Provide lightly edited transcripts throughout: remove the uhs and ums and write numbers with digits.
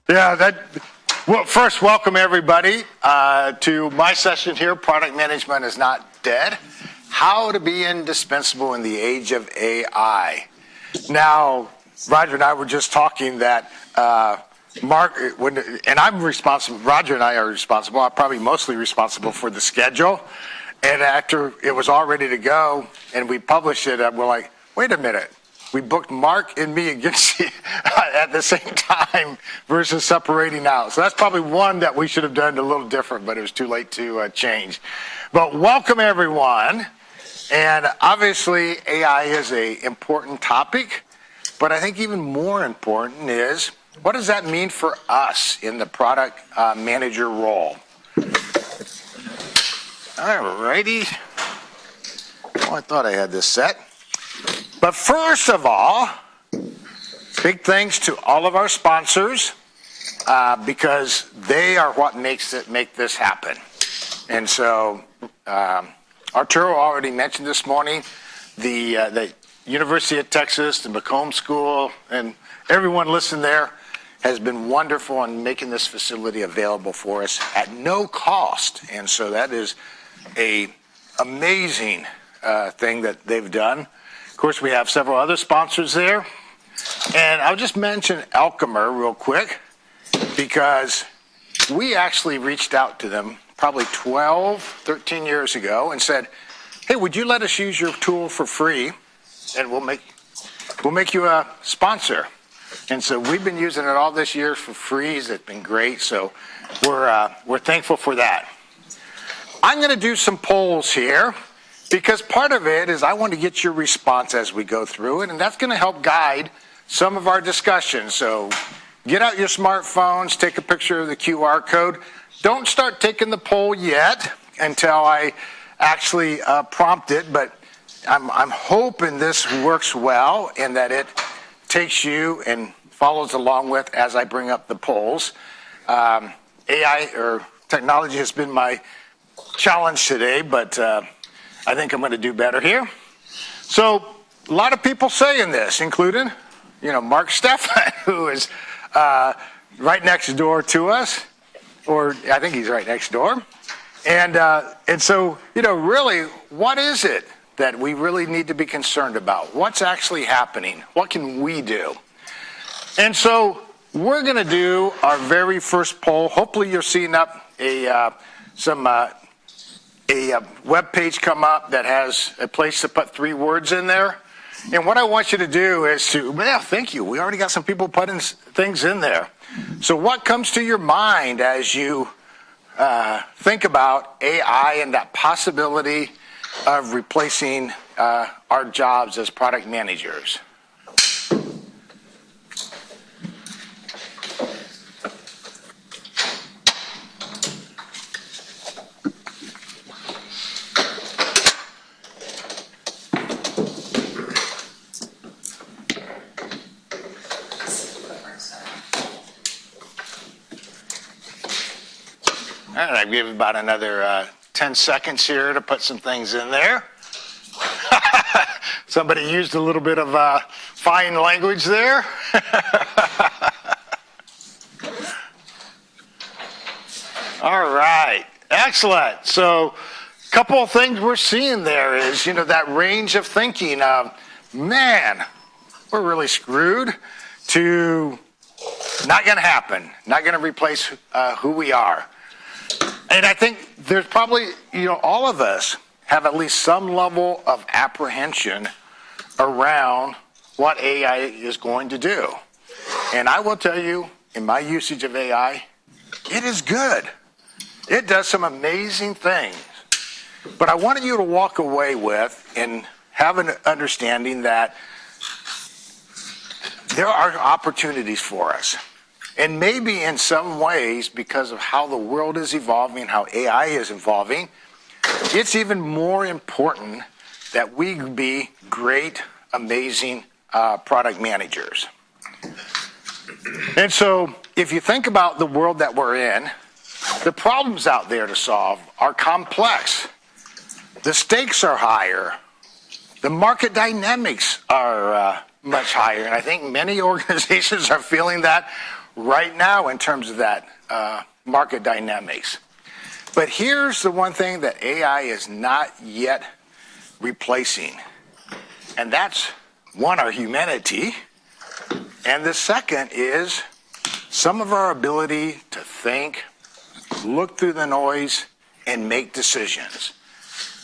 Well, first, welcome everybody to my session here, Product Management is Not Dead, How to Be Indispensable in the Age of AI. Now, Roger and I were just talking that and I'm responsible, Roger and I are responsible, I'm probably mostly responsible for the schedule, and after it was all ready to go and we published it, we're like, wait a minute. We booked Mark and me against you at the same time versus separating out. So that's probably one that we should have done a little different, but it was too late to change. But welcome, everyone. And obviously, AI is an important topic. But I think even more important is, what does that mean for us in the product manager role? All righty. Oh, I thought I had this set. But first of all, big thanks to all of our sponsors because they are what make this happen. And so Arturo already mentioned this morning the University of Texas, the Macomb School, and everyone listening there has been wonderful in making this facility available for us at no cost. And so that is an amazing thing that they've done. Of course, we have several other sponsors there. And I'll just mention Alchemer real quick because we actually reached out to them probably 12, 13 years ago and said, hey, would you let us use your tool for free? And we'll make you a sponsor. And so we've been using it all this year for free. It's been great. So we're thankful for that. I'm going to do some polls here, because part of it is I want to get your response as we go through it, and that's going to help guide some of our discussion. So get out your smartphones, take a picture of the QR code. Don't start taking the poll yet until I actually prompt it, but I'm hoping this works well and that it takes you and follows along with as I bring up the polls. AI or technology has been my challenge today, but I think I'm going to do better here. So a lot of people saying this, including, Mark Stefan, who is right next door to us, or I think he's right next door. And so, really, what is it that we really need to be concerned about? What's actually happening? What can we do? And so we're going to do our very first poll. Hopefully you're seeing up a web page come up that has a place to put 3 words in there. And what I want you to do is thank you. We already got some people putting things in there. So what comes to your mind as you think about AI and that possibility of replacing our jobs as product managers? All right, I'll give about another 10 seconds here to put some things in there. Somebody used a little bit of fine language there. All right, excellent. So a couple of things we're seeing there is, that range of thinking of, man, we're really screwed, to not going to happen, not going to replace who we are. And I think there's probably, all of us have at least some level of apprehension around what AI is going to do. And I will tell you, in my usage of AI, it is good. It does some amazing things. But I wanted you to walk away with and have an understanding that there are opportunities for us. And maybe in some ways, because of how the world is evolving, how AI is evolving, it's even more important that we be great, amazing product managers. And so if you think about the world that we're in, the problems out there to solve are complex. The stakes are higher. The market dynamics are much higher. And I think many organizations are feeling that right now in terms of that market dynamics. But here's the one thing that AI is not yet replacing, and that's one, our humanity, and the second is some of our ability to think, look through the noise, and make decisions.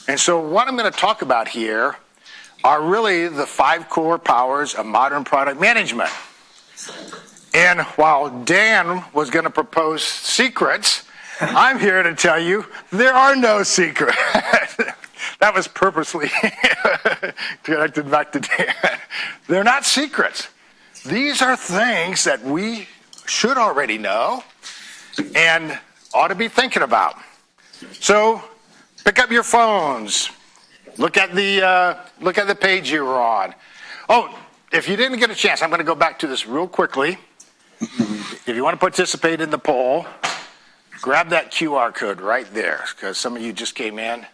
And so what I'm going to talk about here are really the 5 core powers of modern product management. And while Dan was going to propose secrets, I'm here to tell you there are no secrets. That was purposely directed back to Dan. They're not secrets. These are things that we should already know and ought to be thinking about. So pick up your phones. Look at the page you were on. Oh, if you didn't get a chance, I'm going to go back to this real quickly. If you want to participate in the poll, grab that QR code right there, because some of you just came in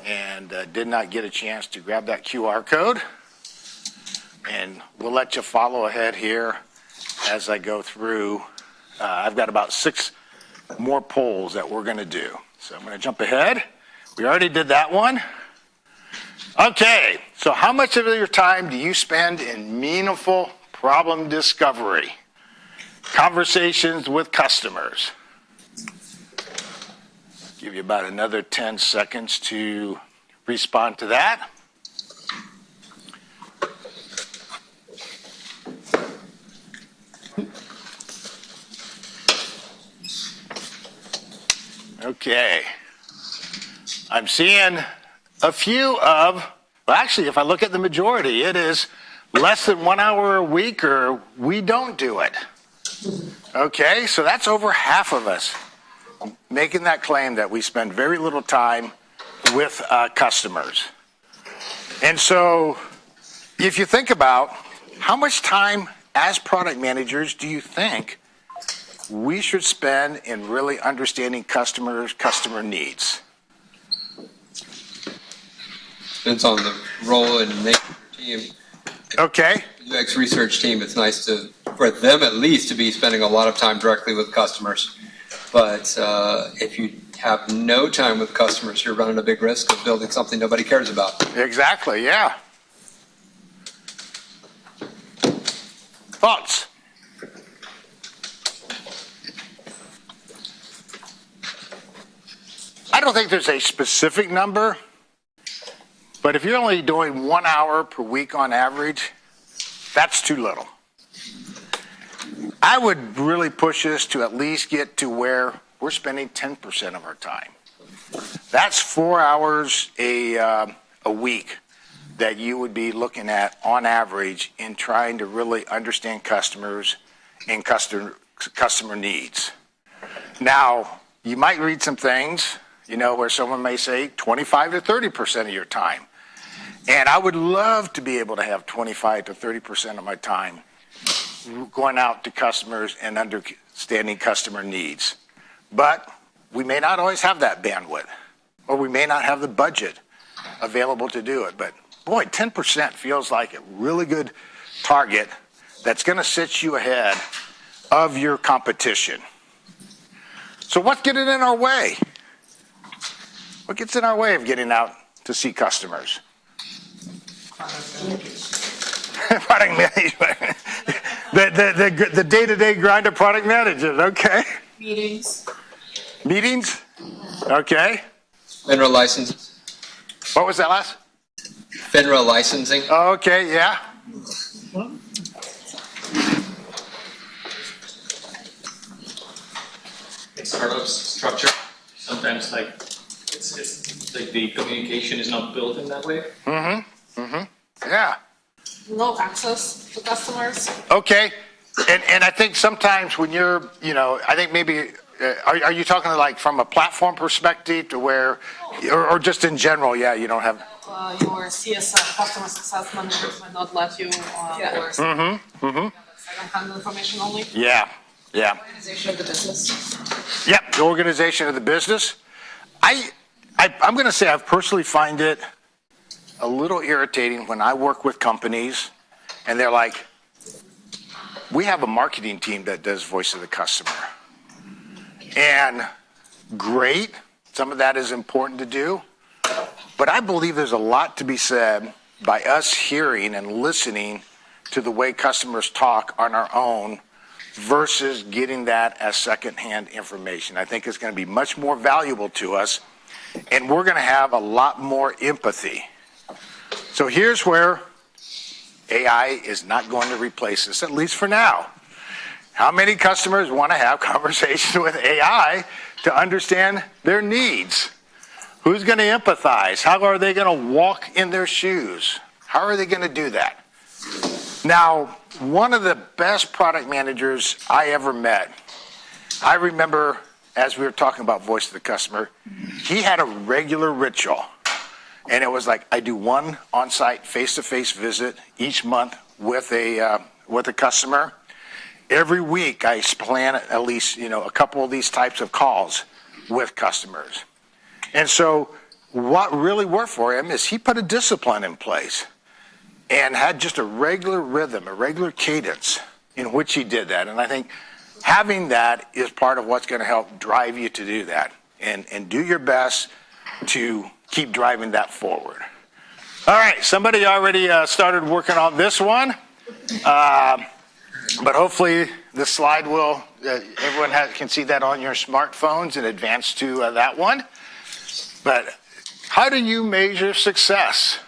and did not get a chance to grab that QR code. And we'll let you follow ahead here as I go through. I've got about 6 more polls that we're going to do. So I'm going to jump ahead. We already did that one. Okay, so how much of your time do you spend in meaningful problem discovery? Conversations with customers. Give you about another 10 seconds to respond to that. Okay. I'm seeing a few of, well, actually, if I look at the majority, it is less than 1 hour a week or we don't do it. Okay, so that's over half of us making that claim that we spend very little time with customers. And so if you think about how much time as product managers do you think we should spend in really understanding customer needs? Depends on the role and nature of your team. Okay. UX research team, it's nice for them at least to be spending a lot of time directly with customers. But if you have no time with customers, you're running a big risk of building something nobody cares about. Exactly, yeah. Thoughts? I don't think there's a specific number, but if you're only doing 1 hour per week on average, that's too little. I would really push us to at least get to where we're spending 10% of our time. That's 4 hours a week that you would be looking at on average in trying to really understand customers and customer needs. Now, you might read some things, where someone may say 25 to 30% of your time. And I would love to be able to have 25 to 30% of my time going out to customers and understanding customer needs. But we may not always have that bandwidth, or we may not have the budget available to do it. But boy, 10% feels like a really good target that's going to set you ahead of your competition. So what's getting in our way? What gets in our way of getting out to see customers? Product management. The day-to-day grind of product managers, okay. Meetings. Meetings? Okay. FINRA licenses. What was that last? FINRA licensing. Okay, yeah. In startups structure, sometimes it's like the communication is not built in that way. Yeah. No access to customers. Okay. And I think sometimes when you're, I think maybe, are you talking like from a platform perspective to where, or just in general, yeah, you don't have. Your CSM, customer success managers, might not let you or second-hand information only. Yeah. Organization of the business. Yep, the organization of the business. I'm going to say I personally find it a little irritating when I work with companies and they're like, we have a marketing team that does voice of the customer. And great, some of that is important to do. But I believe there's a lot to be said by us hearing and listening to the way customers talk on our own versus getting that as secondhand information. I think it's going to be much more valuable to us, and we're going to have a lot more empathy. So here's where AI is not going to replace us, at least for now. How many customers want to have conversations with AI to understand their needs? Who's going to empathize? How are they going to walk in their shoes? How are they going to do that? Now, one of the best product managers I ever met, I remember as we were talking about voice of the customer, he had a regular ritual. And it was like, I do one on-site face-to-face visit each month with a customer. Every week I plan at least, a couple of these types of calls with customers. And so what really worked for him is he put a discipline in place and had just a regular rhythm, a regular cadence in which he did that. And I think having that is part of what's going to help drive you to do that and do your best to keep driving that forward. All right, somebody already started working on this one, but hopefully the slide will, everyone can see that on your smartphones in advance to that one. But how do you measure success?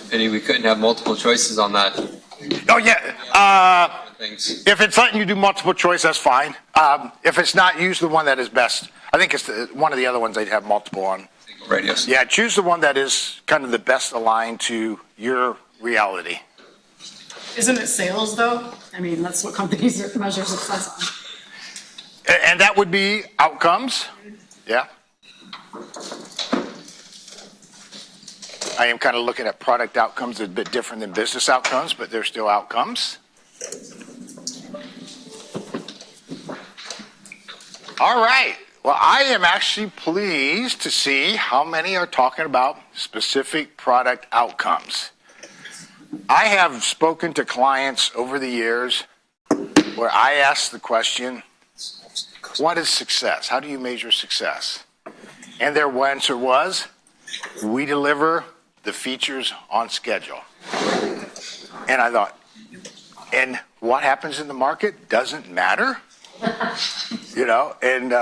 Pity we couldn't have multiple choices on that. Oh, yeah. Things. If it's letting you do multiple choice, that's fine. If it's not, use the one that is best. I think it's one of the other ones they'd have multiple on. Single radios. Yeah, choose the one that is kind of the best aligned to your reality. Isn't it sales though? I mean, that's what companies measure success on. And that would be outcomes. Yeah. I am kind of looking at product outcomes a bit different than business outcomes, but they're still outcomes. All right. Well, I am actually pleased to see how many are talking about specific product outcomes. I have spoken to clients over the years where I ask the question, what is success? How do you measure success? And their answer was, we deliver the features on schedule. And I thought, and what happens in the market doesn't matter? And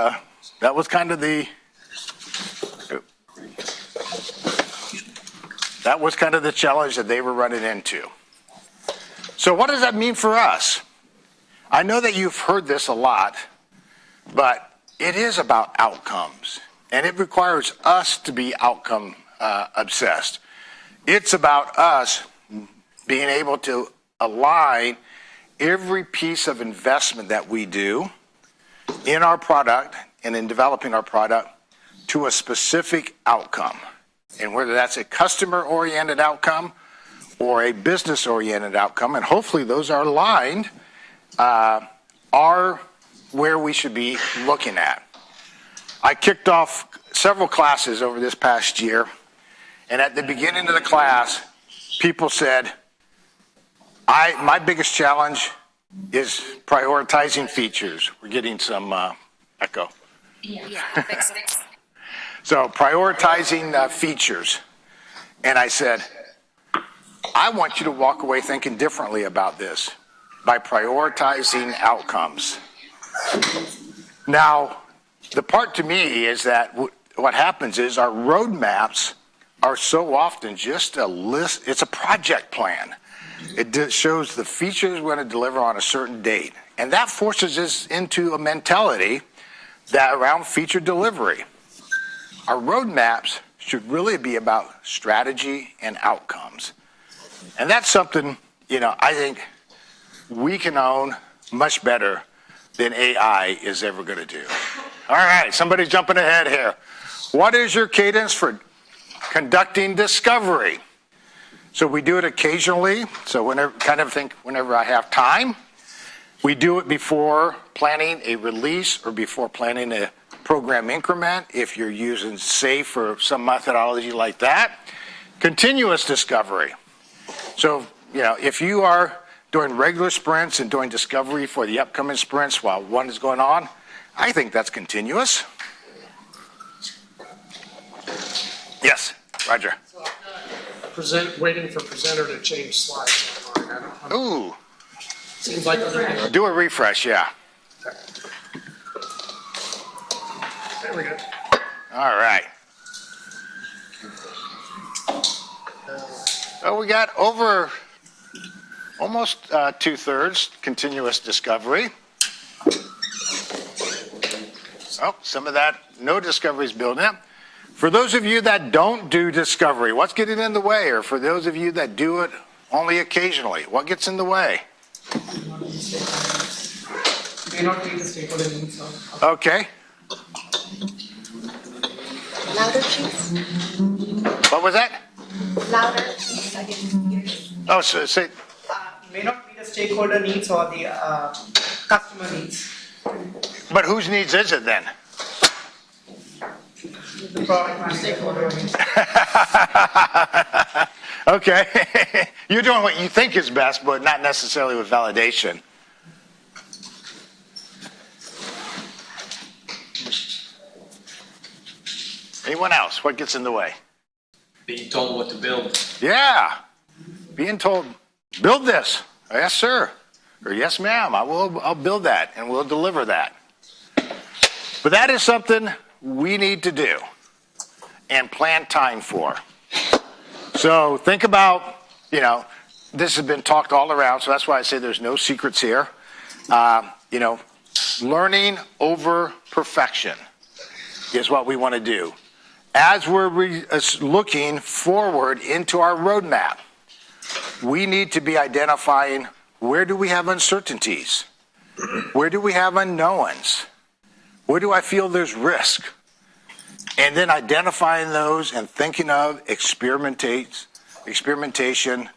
that was kind of the challenge that they were running into. So what does that mean for us? I know that you've heard this a lot, but it is about outcomes, and it requires us to be outcome obsessed. It's about us being able to align every piece of investment that we do in our product and in developing our product to a specific outcome. And whether that's a customer-oriented outcome or a business-oriented outcome, and hopefully those are aligned, are where we should be looking at. I kicked off several classes over this past year, and at the beginning of the class, people said, my biggest challenge is prioritizing features. We're getting some echo. Yeah, thanks. So prioritizing features. And I said, I want you to walk away thinking differently about this by prioritizing outcomes. Now, the part to me is that what happens is our roadmaps are so often just a list. It's a project plan. It shows the features we're going to deliver on a certain date. And that forces us into a mentality that around feature delivery. Our roadmaps should really be about strategy and outcomes. And that's something, I think we can own much better than AI is ever going to do. All right, somebody's jumping ahead here. What is your cadence for conducting discovery? So we do it occasionally. So whenever I have time, We do it before planning a release or before planning a program increment if you're using SAFe or some methodology like that. Continuous discovery. So, if you are doing regular sprints and doing discovery for the upcoming sprints while one is going on, I think that's continuous. Yes, Roger. Waiting for presenter to change slides online. I don't know. Ooh, Seems like do a refresh, yeah. there we go. All right. So we got over almost 2/3 continuous discovery. Oh, some of that no discovery is building up. For those of you that don't do discovery, what's getting in the way? Or for those of you that do it only occasionally, what gets in the way? May not be the stakeholder needs. Okay. Louder, please. What was that? Louder, please. I didn't hear you. Oh, so say, May not be the stakeholder needs or the customer needs. but whose needs is it then? The product manager needs. Okay. You're doing what you think is best, but not necessarily with validation. Anyone else? What gets in the way? Being told what to build. Yeah. Being told, build this. Yes, sir. Or yes, ma'am. I'll build that and we'll deliver that. But that is something we need to do and plan time for. So think about, this has been talked all around, so that's why I say there's no secrets here. Learning over perfection is what we want to do. As we're looking forward into our roadmap, we need to be identifying where do we have uncertainties? Where do we have unknowns? Where do I feel there's risk? And then identifying those and thinking of experimentation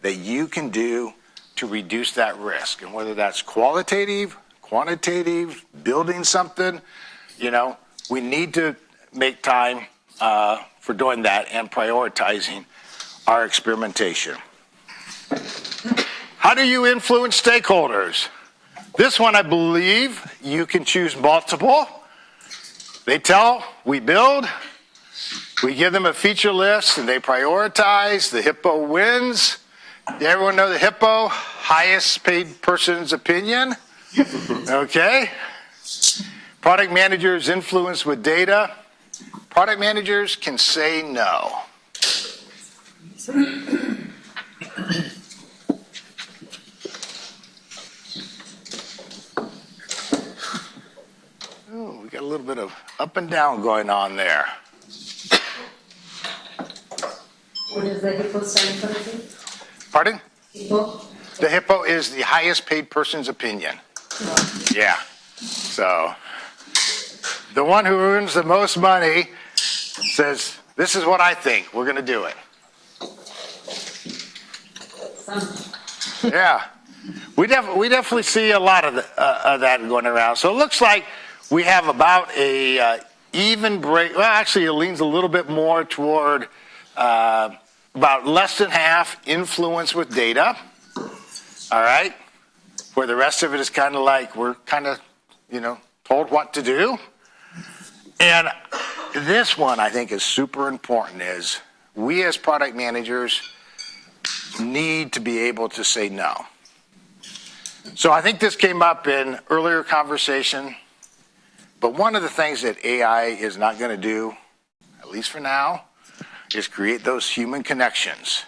that you can do to reduce that risk. And whether that's qualitative, quantitative, building something, we need to make time for doing that and prioritizing our experimentation. How do you influence stakeholders? This one, I believe, you can choose multiple. They tell, we build, we give them a feature list, and they prioritize. The HIPPO wins. Everyone know the HIPPO? Highest paid person's opinion. Okay. Product managers influence with data. Product managers can say no. Oh, we got a little bit of up and down going on there. What is the HIPPO stand for again? Pardon? HIPPO? The HIPPO is the highest paid person's opinion. Yeah. So the one who earns the most money says, this is what I think. We're going to do it. Yeah. We definitely see a lot of that going around. So it looks like we have about a even break. Well, actually, it leans a little bit more toward about less than half influence with data. All right. Where the rest of it is kind of like we're kind of, told what to do. And this one I think is super important is we as product managers need to be able to say no. So I think this came up in earlier conversation, but one of the things that AI is not going to do, at least for now, is create those human connections.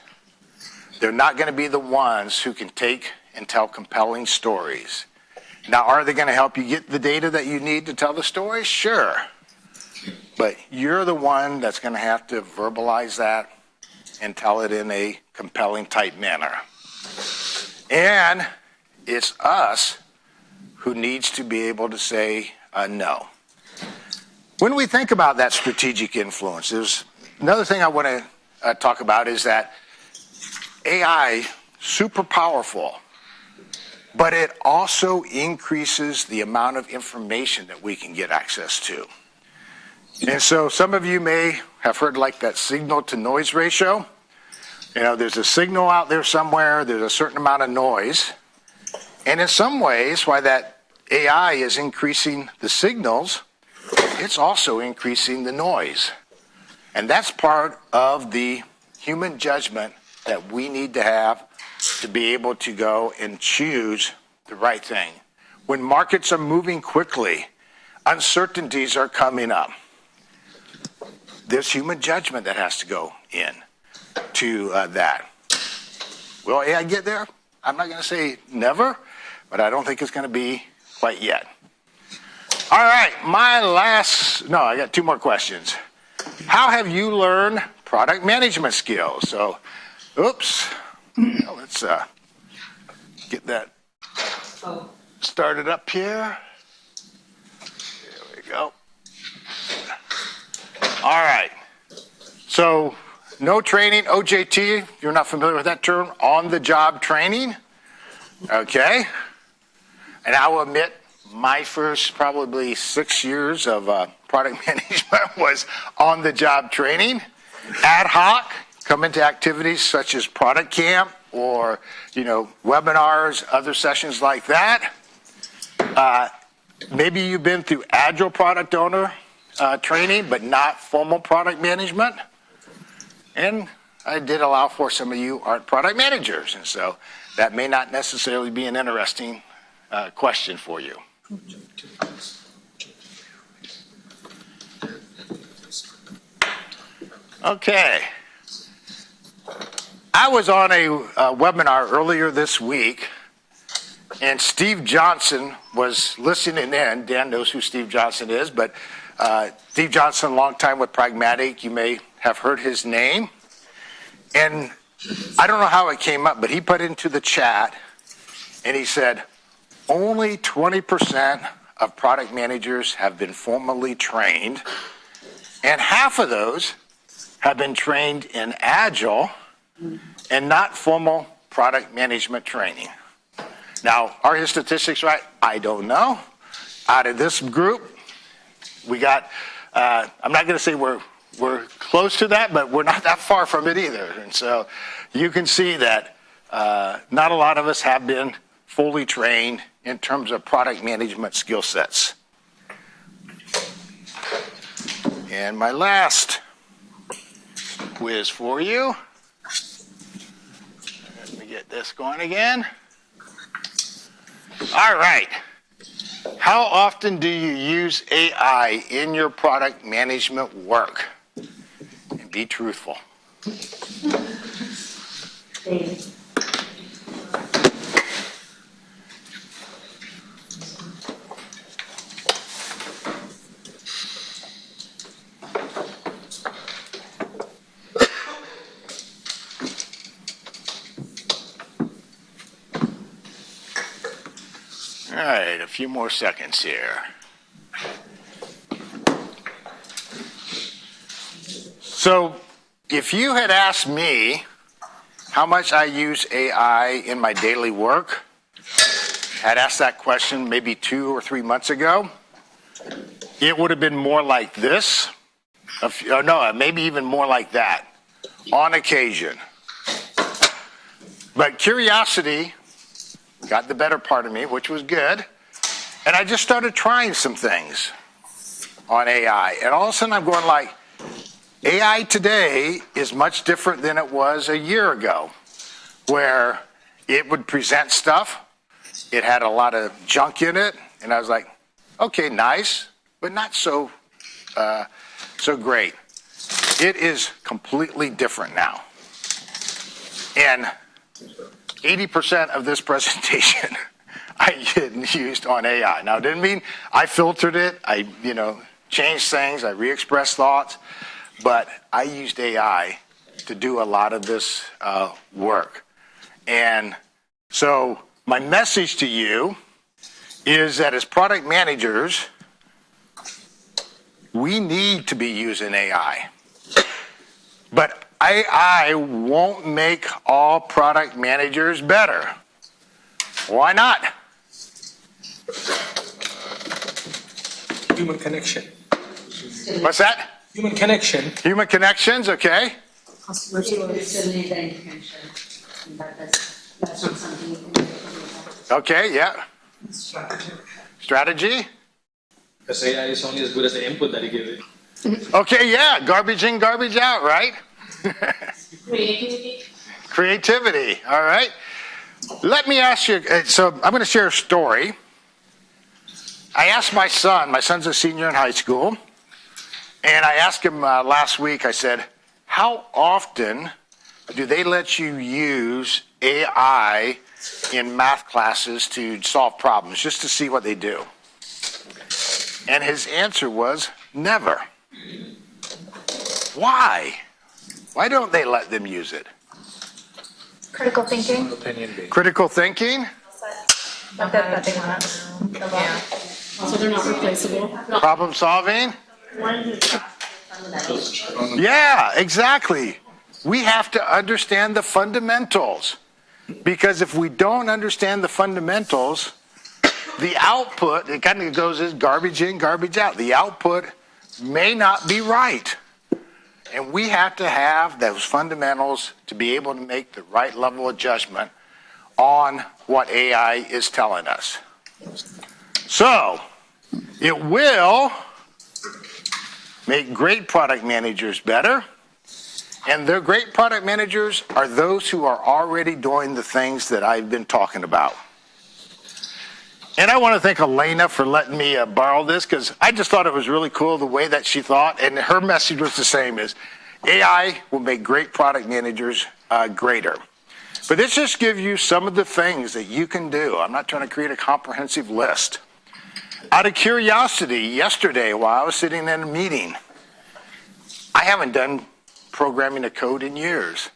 They're not going to be the ones who can take and tell compelling stories. Now, are they going to help you get the data that you need to tell the story? Sure. But you're the one that's going to have to verbalize that and tell it in a compelling type manner. And it's us who needs to be able to say no. When we think about that strategic influence, there's another thing I want to talk about is that AI, super powerful, but it also increases the amount of information that we can get access to. And so some of you may have heard like that signal to noise ratio. You know, there's a signal out there somewhere, there's a certain amount of noise. And in some ways, why that AI is increasing the signals, it's also increasing the noise. And that's part of the human judgment that we need to have to be able to go and choose the right thing. When markets are moving quickly, uncertainties are coming up. There's human judgment that has to go in to that. Will AI get there? I'm not going to say never, but I don't think it's going to be quite yet. All right, I got two more questions. How have you learned product management skills? So, let's get that started up here. There we go. All right. So, no training, OJT, if you're not familiar with that term, on-the-job training. Okay. And I will admit, my first probably 6 years of product management was on-the-job training, ad hoc, come into activities such as product camp or, webinars, other sessions like that. Maybe you've been through agile product owner training, but not formal product management. And I did allow for some of you aren't product managers, and so that may not necessarily be an interesting question for you. Okay. I was on a webinar earlier this week, and Steve Johnson was listening in. Dan knows who Steve Johnson is, but Steve Johnson, a long time with Pragmatic, you may have heard his name. And I don't know how it came up, but he put into the chat, and he said, only 20% of product managers have been formally trained, and half of those have been trained in Agile and not formal product management training. Now, are his statistics right? I don't know. Out of this group, we got, I'm not going to say we're close to that, but we're not that far from it either. And so you can see that not a lot of us have been fully trained in terms of product management skill sets. And my last quiz for you. Let me get this going again. All right. How often do you use AI in your product management work? And be truthful. Daily. All right, a few more seconds here. So if you had asked me how much I use AI in my daily work, had asked that question maybe 2 or 3 months ago, it would have been more like this. Maybe even more like that, on occasion. But curiosity got the better part of me, which was good. And I just started trying some things on AI. And all of a sudden I'm going like, AI today is much different than it was a year ago, where it would present stuff. It had a lot of junk in it. And I was like, okay, nice, but not so great. It is completely different now. And 80% of this presentation I used on AI. Now, it didn't mean I filtered it. I, changed things. I re-expressed thoughts. But I used AI to do a lot of this work. And so my message to you is that as product managers, we need to be using AI. But AI won't make all product managers better Why not? Human connection. What's that? Human connection. Human connections, okay. Customers You who still need the intention. That's not something you can do. Okay, yeah. Strategy. Because AI is only as good as the input that you give it. Okay, yeah. Garbage in, garbage out, right? Creativity. Creativity, all right. Let me ask you, so I'm going to share a story. I asked my son's a senior in high school, and I asked him last week, I said, how often do they let you use AI in math classes to solve problems, just to see what they do? And his answer was, never. Why? Why don't they let them use it? Critical thinking. Critical thinking? so they're not replaceable. Problem solving? Yeah, exactly. We have to understand the fundamentals. Because if we don't understand the fundamentals, the output, it kind of goes as garbage in, garbage out. The output may not be right. And we have to have those fundamentals to be able to make the right level of judgment on what AI is telling us. So, it will make great product managers better. And their great product managers are those who are already doing the things that I've been talking about. And I want to thank Elena for letting me borrow this, because I just thought it was really cool the way that she thought, and her message was the same as AI will make great product managers greater. But this just gives you some of the things that you can do. I'm not trying to create a comprehensive list. Out of curiosity, yesterday while I was sitting in a meeting, I haven't done programming a code in years.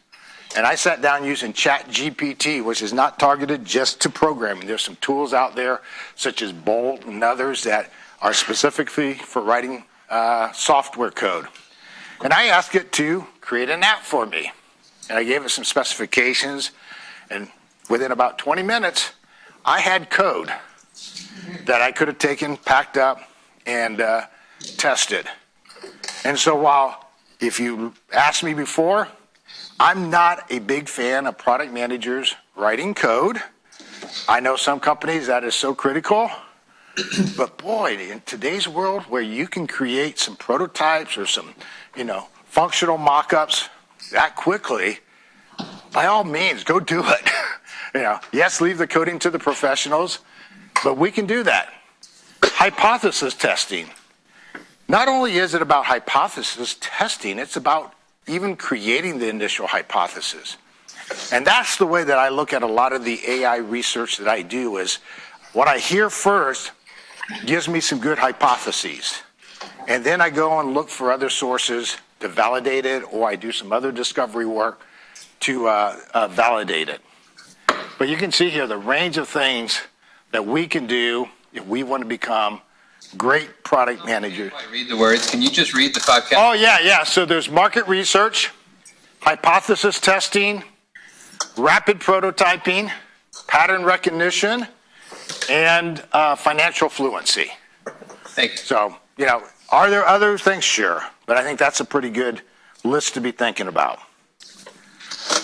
And I sat down using ChatGPT, which is not targeted just to programming. There's some tools out there, such as Bolt and others, that are specifically for writing software code. And I asked it to create an app for me. And I gave it some specifications. And within about 20 minutes, I had code that I could have taken, packed up, and tested. And so while, if you asked me before, I'm not a big fan of product managers writing code. I know some companies that is so critical. But boy, in today's world where you can create some prototypes or some, functional mock-ups that quickly, by all means, go do it. Yes, leave the coding to the professionals, but we can do that. Hypothesis testing. Not only is it about hypothesis testing, it's about even creating the initial hypothesis. And that's the way that I look at a lot of the AI research that I do, is what I hear first gives me some good hypotheses. And then I go and look for other sources to validate it, or I do some other discovery work to validate it. But you can see here the range of things that we can do if we want to become great product managers. I read the words. Can you just read the 5 Oh, yeah. So there's market research, hypothesis testing, rapid prototyping, pattern recognition, and financial fluency. Thank you. So, are there other things? Sure. But I think that's a pretty good list to be thinking about.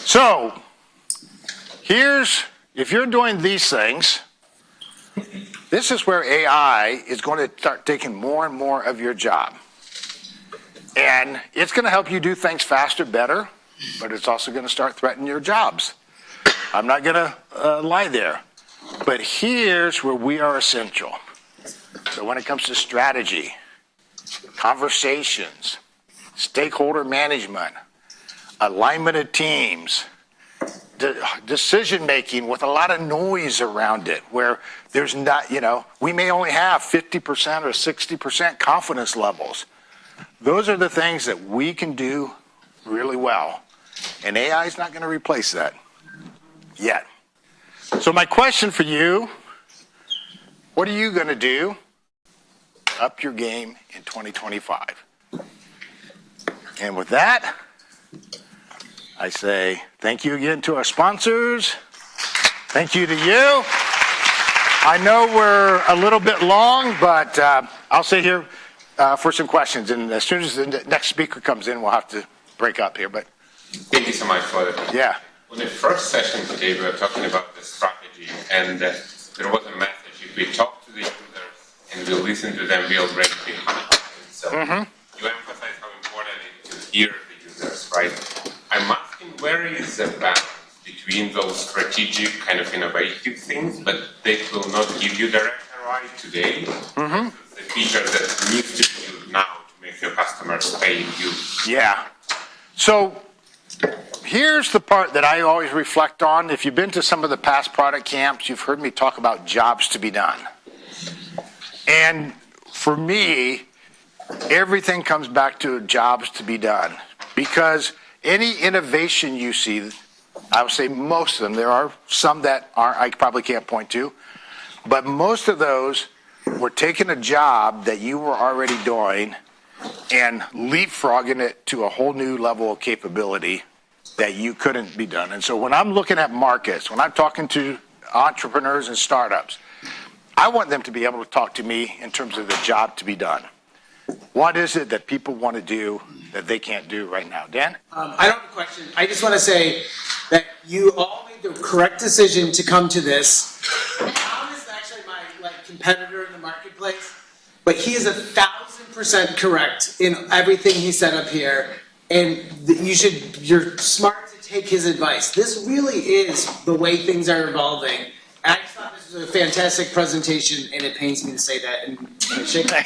So, if you're doing these things, this is where AI is going to start taking more and more of your job. And it's going to help you do things faster, better, but it's also going to start threatening your jobs. I'm not going to lie there. But here's where we are essential. So when it comes to strategy, conversations, stakeholder management, alignment of teams, decision making with a lot of noise around it, where there's not, we may only have 50% or 60% confidence levels. Those are the things that we can do really well. And AI is not going to replace that yet. So my question for you, what are you going to do to up your game in 2025? And with that, I say thank you again to our sponsors. Thank you to you. I know we're a little bit long, but I'll stay here for some questions. And as soon as the next speaker comes in, we'll have to break up here. But Thank you so much for that. yeah, On the first session today, we were talking about the strategy, and there was a message: if we talk to the users and we listen to them, we'll bring behind. So you emphasize how important it is to hear the users, right? I'm asking, where is the balance between those strategic kind of innovative things, but they will not give you direct ROI today, versus the feature that needs to be used now to make your customers pay you? yeah. So here's the part that I always reflect on. If you've been to some of the past product camps, you've heard me talk about jobs to be done. And for me, everything comes back to jobs to be done. Because any innovation you see, I would say most of them, there are some that I probably can't point to, but most of those were taking a job that you were already doing and leapfrogging it to a whole new level of capability that you couldn't be done. And so when I'm looking at markets, when I'm talking to entrepreneurs and startups, I want them to be able to talk to me in terms of the job to be done. What is it that people want to do that they can't do right now? Dan? I don't have a question. I just want to say that you all made the correct decision to come to this. Tom is actually my competitor in the marketplace, but he is 1,000% correct in everything he said up here. And you're smart to take his advice. This really is the way things are evolving. I just thought this was a fantastic presentation, and it pains me to say that. And shake my